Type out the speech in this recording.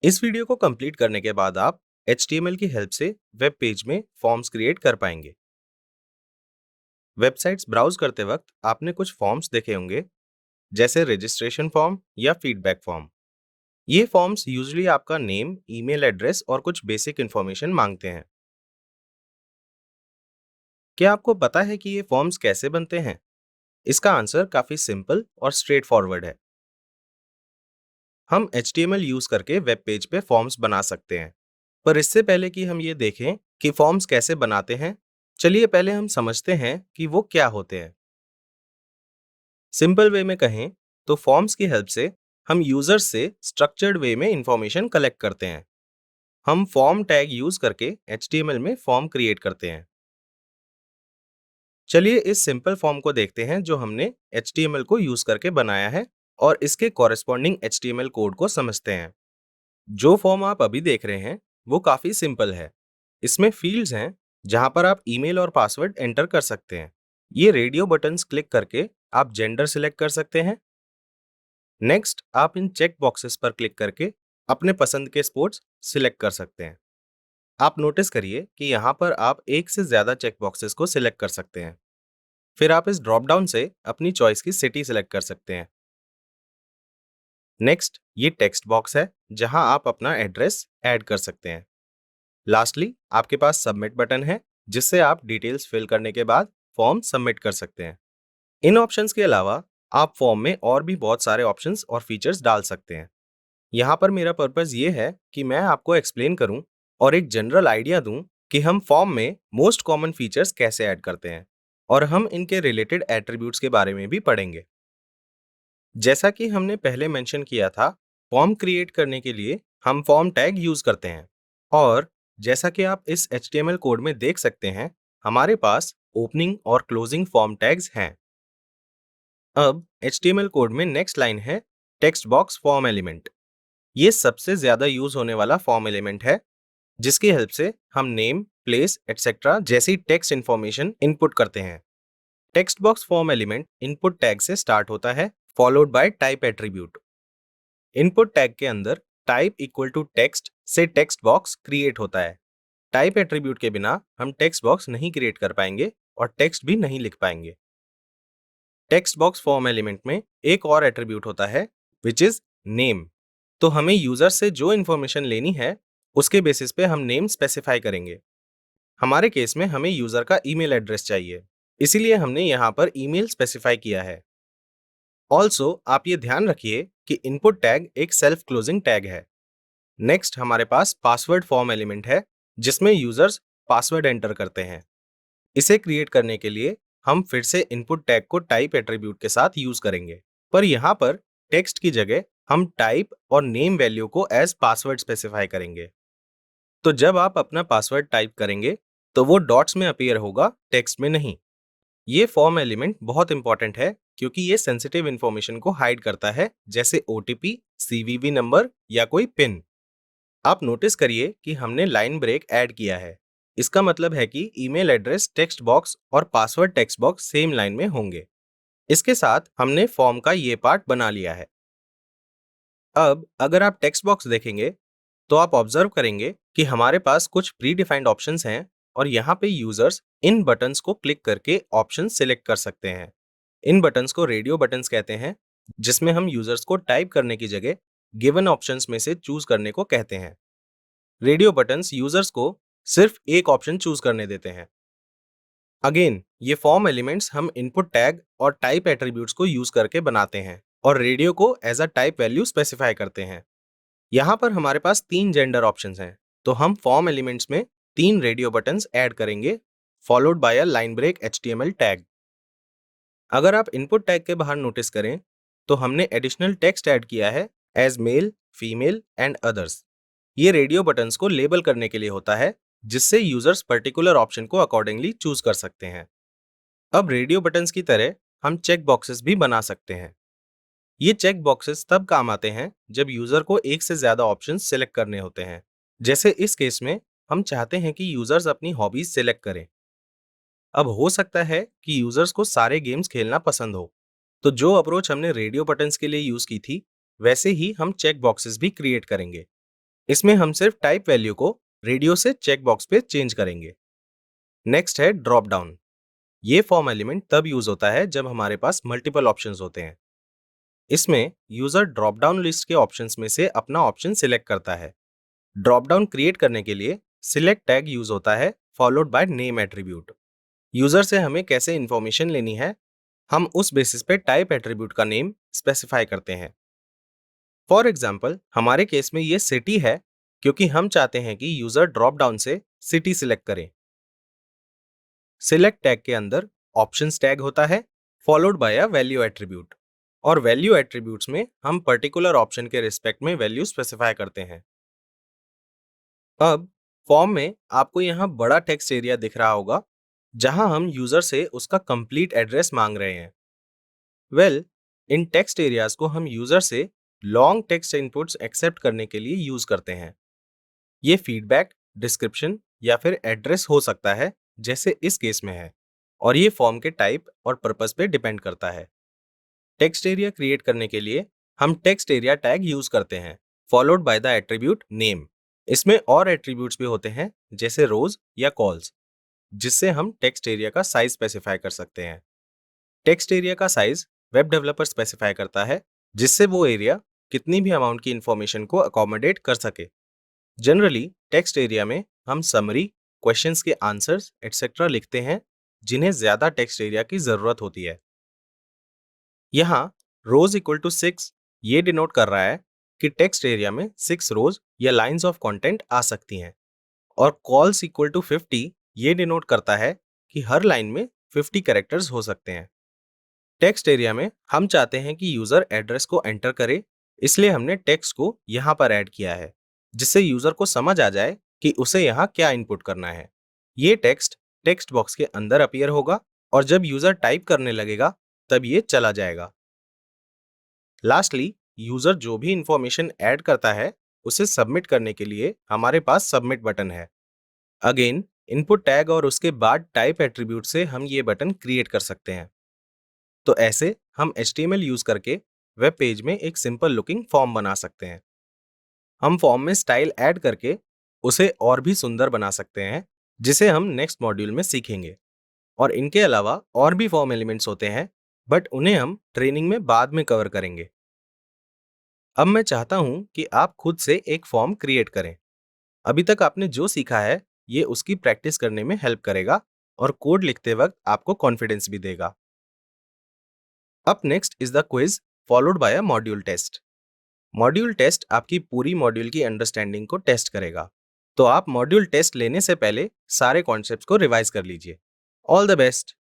इस वीडियो को कंप्लीट करने के बाद आप HTML की हेल्प से वेब पेज में फॉर्म्स क्रिएट कर पाएंगे। वेबसाइट्स ब्राउज करते वक्त आपने कुछ फॉर्म्स देखे होंगे, जैसे रजिस्ट्रेशन फॉर्म या फीडबैक फॉर्म। ये फॉर्म्स यूजुअली आपका नेम, ईमेल एड्रेस और कुछ बेसिक इंफॉर्मेशन मांगते हैं। क्या आपको पता है कि ये फॉर्म्स कैसे बनते हैं? इसका आंसर काफी सिंपल और स्ट्रेट फॉरवर्ड है। हम HTML यूज करके वेब पेज पे फॉर्म्स बना सकते हैं। पर इससे पहले कि हम ये देखें कि फॉर्म्स कैसे बनाते हैं, चलिए पहले हम समझते हैं कि वो क्या होते हैं। सिंपल वे में कहें तो फॉर्म्स की हेल्प से हम यूजर्स से स्ट्रक्चर्ड वे में इंफॉर्मेशन कलेक्ट करते हैं। हम फॉर्म टैग यूज करके HTML में फॉर्म क्रिएट करते हैं। चलिए इस सिंपल फॉर्म को देखते हैं जो हमने HTML को यूज करके बनाया है और इसके कॉरेस्पॉन्डिंग HTML कोड को समझते हैं। जो फॉर्म आप अभी देख रहे हैं वो काफी सिंपल है। इसमें फील्ड्स हैं जहां पर आप ईमेल और पासवर्ड एंटर कर सकते हैं। ये रेडियो बटन्स क्लिक करके आप जेंडर सिलेक्ट कर सकते हैं। नेक्स्ट, आप इन चेक बॉक्सेस पर क्लिक करके अपने पसंद के स्पोर्ट्स सिलेक्ट कर सकते हैं। आप नोटिस करिए कि यहाँ पर आप एक से ज्यादा चेक बॉक्सेस को सिलेक्ट कर सकते हैं। फिर आप इस ड्रॉप डाउन से अपनी चॉइस की सिटी सिलेक्ट कर सकते हैं। नेक्स्ट, ये टेक्स्ट बॉक्स है जहां आप अपना एड्रेस ऐड कर सकते हैं। लास्टली, आपके पास सबमिट बटन है जिससे आप डिटेल्स फिल करने के बाद फॉर्म सबमिट कर सकते हैं। इन ऑप्शंस के अलावा आप फॉर्म में और भी बहुत सारे ऑप्शंस और फीचर्स डाल सकते हैं। यहाँ पर मेरा पर्पस ये है कि मैं आपको एक्सप्लेन करूं और एक जनरल आइडिया दूं कि हम फॉर्म में मोस्ट कॉमन फीचर्स कैसे ऐड करते हैं, और हम इनके रिलेटेड एट्रीब्यूट्स के बारे में भी पढ़ेंगे। जैसा कि हमने पहले मेंशन किया था, फॉर्म क्रिएट करने के लिए हम फॉर्म टैग यूज करते हैं, और जैसा कि आप इस HTML कोड में देख सकते हैं, हमारे पास ओपनिंग और क्लोजिंग फॉर्म टैग्स हैं। अब HTML कोड में नेक्स्ट लाइन है टेक्स्ट बॉक्स फॉर्म एलिमेंट। ये सबसे ज्यादा यूज होने वाला फॉर्म एलिमेंट है, जिसकी हेल्प से हम नेम, प्लेस एटसेट्रा जैसी टेक्स्ट इंफॉर्मेशन इनपुट करते हैं। Text box form element input tag से स्टार्ट होता है, followed by type attribute. Input tag के अंदर टाइप इक्वल टू टेक्स्ट से टेक्स्ट बॉक्स क्रिएट होता है। टाइप एट्रीब्यूट के बिना हम टेक्स्ट बॉक्स नहीं क्रिएट कर पाएंगे और टेक्स्ट भी नहीं लिख पाएंगे। टेक्स्ट बॉक्स फॉर्म एलिमेंट में एक और एट्रीब्यूट होता है विच इज नेम। तो हमें यूजर से जो इंफॉर्मेशन लेनी है उसके बेसिस पे हम नेम स्पेसिफाई करेंगे। हमारे केस में हमें यूजर का ईमेल एड्रेस चाहिए, इसीलिए हमने यहाँ पर ईमेल स्पेसिफाई किया है। ऑल्सो आप ये ध्यान रखिए कि इनपुट टैग एक सेल्फ क्लोजिंग टैग है। नेक्स्ट, हमारे पास पासवर्ड फॉर्म एलिमेंट है जिसमें यूजर्स पासवर्ड एंटर करते हैं। इसे क्रिएट करने के लिए हम फिर से इनपुट टैग को टाइप एट्रीब्यूट के साथ यूज करेंगे, पर यहाँ पर टेक्स्ट की जगह हम टाइप और नेम वैल्यू को एज पासवर्ड स्पेसिफाई करेंगे। तो जब आप अपना पासवर्ड टाइप करेंगे तो वो डॉट्स में अपीयर होगा, टेक्स्ट में नहीं। ये फॉर्म एलिमेंट बहुत इंपॉर्टेंट है क्योंकि ये सेंसिटिव इंफॉर्मेशन को हाइड करता है, जैसे OTP, CVV नंबर या कोई पिन। आप नोटिस करिए कि हमने लाइन ब्रेक ऐड किया है। इसका मतलब है कि ईमेल एड्रेस टेक्स्ट बॉक्स और password text box same line में होंगे। इसके साथ हमने फॉर्म का ये पार्ट बना लिया है। अब अगर आप टेक्स्ट बॉक्स देखेंगे तो आप ऑब्जर्व करेंगे कि हमारे पास कुछ प्री डिफाइंड ऑप्शंस हैं, और यहाँ पे यूजर्स इन बटन्स को क्लिक करके ऑप्शन सिलेक्ट कर सकते हैं। इन बटन्स को रेडियो बटन्स कहते हैं, जिसमें हम यूजर्स को टाइप करने की जगह गिवन ऑप्शंस में से चूज करने को कहते हैं। रेडियो बटन्स यूजर्स को सिर्फ एक ऑप्शन चूज करने देते हैं। अगेन, ये फॉर्म एलिमेंट्स हम इनपुट टैग और टाइप एट्रीब्यूट्स को यूज करके बनाते हैं और रेडियो को as a type value specify करते हैं। यहाँ पर हमारे पास 3 जेंडर ऑप्शंस हैं, तो हम फॉर्म एलिमेंट्स में 3 रेडियो बटन्स ऐड करेंगे, followed by a line break HTML tag. अगर आप इनपुट टैग के बाहर नोटिस करें तो हमने एडिशनल टेक्स्ट ऐड किया है as male, female and others. ये रेडियो बटन्स को लेबल करने के लिए होता है, जिससे यूजर्स पर्टिकुलर ऑप्शन को अकॉर्डिंगली चूज कर सकते हैं। अब रेडियो बटन्स की तरह हम चेक बॉक्सेस भी बना सकते हैं। ये चेक बॉक्सेस तब काम आते हैं जब यूजर को एक से ज्यादा ऑप्शंस सिलेक्ट करने होते हैं। जैसे इस केस में हम चाहते हैं कि यूजर्स अपनी हॉबीज सिलेक्ट करें। अब हो सकता है कि यूजर्स को सारे गेम्स खेलना पसंद हो, तो जो अप्रोच हमने रेडियो बटन्स के लिए यूज की थी, वैसे ही हम चेक बॉक्सेस भी क्रिएट करेंगे। इसमें हम सिर्फ टाइप वैल्यू को रेडियो से चेक बॉक्स पे चेंज करेंगे। नेक्स्ट है ड्रॉप डाउन। ये फॉर्म एलिमेंट तब यूज होता है जब हमारे पास मल्टीपल ऑप्शंस होते हैं। इसमें यूजर ड्रॉप डाउन लिस्ट के ऑप्शंस में से अपना ऑप्शन सिलेक्ट करता है। ड्रॉप डाउन क्रिएट करने के लिए सिलेक्ट टैग यूज होता है followed by name attribute. User से हमें कैसे इंफॉर्मेशन लेनी है, हम उस बेसिस पे टाइप एट्रीब्यूट का नेम स्पेसिफाई करते हैं। फॉर एग्जाम्पल हमारे केस में ये सिटी है क्योंकि हम चाहते हैं कि यूजर ड्रॉप डाउन से सिटी सिलेक्ट करें। सिलेक्ट टैग के अंदर ऑप्शंस टैग होता है followed by a value attribute, और वैल्यू एट्रीब्यूट्स में हम पर्टिकुलर ऑप्शन के रिस्पेक्ट में वैल्यू स्पेसिफाई करते हैं। अब फॉर्म में आपको यहाँ बड़ा टेक्स्ट एरिया दिख रहा होगा जहां हम यूजर से उसका कंप्लीट एड्रेस मांग रहे हैं। इन टेक्स्ट एरियाज को हम यूजर से लॉन्ग टेक्स्ट इनपुट्स एक्सेप्ट करने के लिए यूज करते हैं। ये फीडबैक, डिस्क्रिप्शन या फिर एड्रेस हो सकता है जैसे इस केस में है, और ये फॉर्म के टाइप और पर्पस पे डिपेंड करता है। टेक्स्ट एरिया क्रिएट करने के लिए हम टेक्स्ट एरिया टैग यूज करते हैं followed by the attribute name. इसमें और एट्रीब्यूट्स भी होते हैं जैसे रोज या कॉल्स, जिससे हम टेक्स्ट एरिया का साइज स्पेसिफाई कर सकते हैं। टेक्स्ट एरिया का साइज वेब डेवलपर स्पेसिफाई करता है, जिससे वो एरिया कितनी भी अमाउंट की इंफॉर्मेशन को अकोमोडेट कर सके। जनरली टेक्स्ट एरिया में हम समरी, क्वेश्चंस के आंसर्स एटसेट्रा लिखते हैं जिन्हें ज्यादा टेक्स्ट एरिया की जरूरत होती है। यहाँ रोज इक्वल टू 6 ये डिनोट कर रहा है कि टेक्स्ट एरिया में 6 रोज या लाइंस ऑफ कंटेंट आ सकती हैं, और कॉल्स इक्वल टू 50 ये डिनोट करता है कि हर लाइन में 50 कैरेक्टर्स हो सकते हैं। टेक्स्ट एरिया में हम चाहते हैं कि यूजर एड्रेस को एंटर करे, इसलिए हमने टेक्स्ट को यहाँ पर ऐड किया है जिससे यूजर को समझ आ जाए कि उसे यहाँ क्या इनपुट करना है। ये टेक्स्ट टेक्स्ट बॉक्स के अंदर अपीयर होगा और जब यूजर टाइप करने लगेगा तब ये चला जाएगा। लास्टली यूजर जो भी इंफॉर्मेशन ऐड करता है उसे सबमिट करने के लिए हमारे पास सबमिट बटन है। अगेन इनपुट टैग और उसके बाद टाइप एट्रीब्यूट से हम ये बटन क्रिएट कर सकते हैं। तो ऐसे हम HTML यूज करके वेब पेज में एक सिंपल लुकिंग फॉर्म बना सकते हैं। हम फॉर्म में स्टाइल ऐड करके उसे और भी सुंदर बना सकते हैं, जिसे हम नेक्स्ट मॉड्यूल में सीखेंगे। और इनके अलावा और भी फॉर्म एलिमेंट्स होते हैं, बट उन्हें हम ट्रेनिंग में बाद में कवर करेंगे। अब मैं चाहता हूं कि आप खुद से एक फॉर्म क्रिएट करें। अभी तक आपने जो सीखा है ये उसकी प्रैक्टिस करने में हेल्प करेगा और कोड लिखते वक्त आपको कॉन्फिडेंस भी देगा। Up next is the quiz followed by a module test. Module test आपकी पूरी मॉड्यूल की अंडरस्टैंडिंग को टेस्ट करेगा, तो आप मॉड्यूल टेस्ट लेने से पहले सारे कॉन्सेप्ट्स को रिवाइज कर लीजिए। All the best.